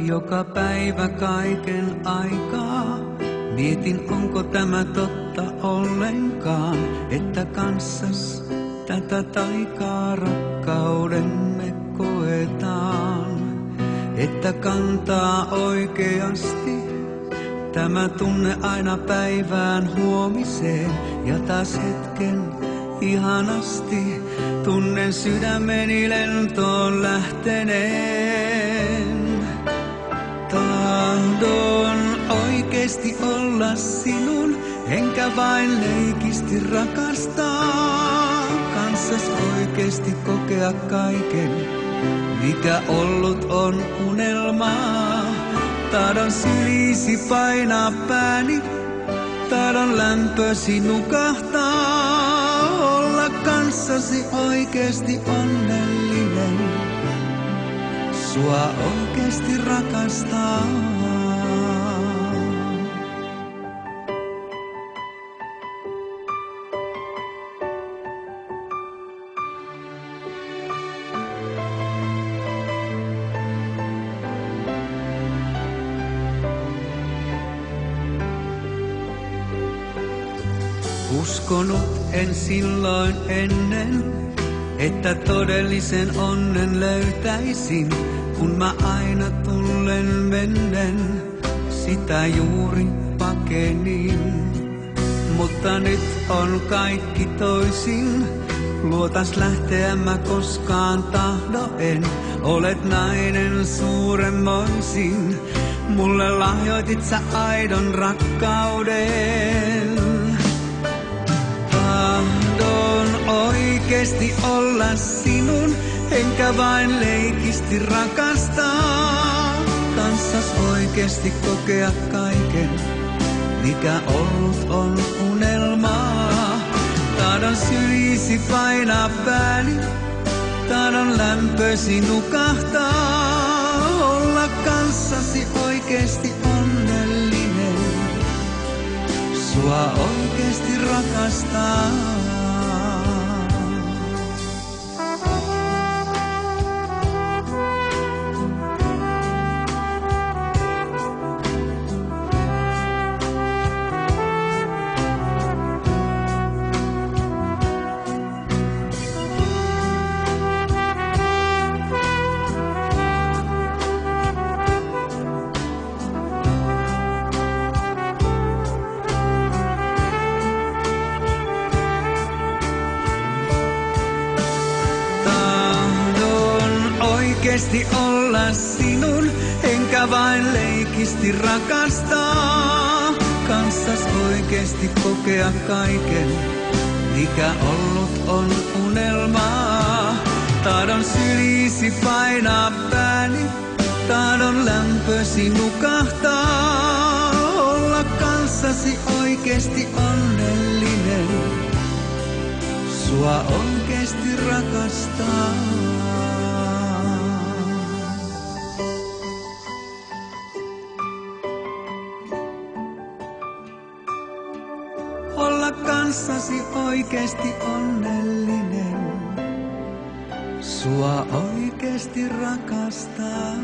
joka päivä kaiken aikaa. Mietin, onko tämä totta ollenkaan, että kanssas tätä taikaa rakkaudemme koetaan. Että kantaa oikeasti tämä tunne aina päivään huomiseen ja taas hetken ihanasti tunnen sydämeni lentoon lähteneen. Tahdon oikeesti olla sinun, enkä vain leikisti rakastaa. Kanssas oikeesti kokea kaiken, mikä ollut on unelmaa. Tahdon syliisi painaa pääni, tahdon lämpösi nukahtaa. Olla kanssasi oikeesti onnellinen, sua oikeesti rakastaa. Uskonut en silloin ennen, että todellisen onnen löytäisin, kun mä aina tullen mennen sitä juuri pakenin. Mutta nyt on kaikki toisin, luotas lähteä mä koskaan tahdo en. Olet nainen suuremmoisin, mulle lahjoitit sä aidon rakkauden. Tahdon oikeesti olla sinun, enkä vain leikisti rakastaa. Kanssas oikeesti kokea kaiken, mikä ollut on unelmaa. Tahdon syliisi painaa pääni, tahdon lämpösi nukahtaa. Olla kanssasi oikeesti onnellinen, sua oikeesti rakastaa. Oikeesti olla sinun, enkä vain leikisti rakastaa. Kanssas oikeesti kokea kaiken, mikä ollut on unelmaa. Tahdon syliisi painaa pääni, tahdon lämpösi nukahtaa. Olla kanssasi oikeesti onnellinen, sua oikeesti rakastaa. Olla kanssasi oikeesti onnellinen, sua oikeesti rakastaa.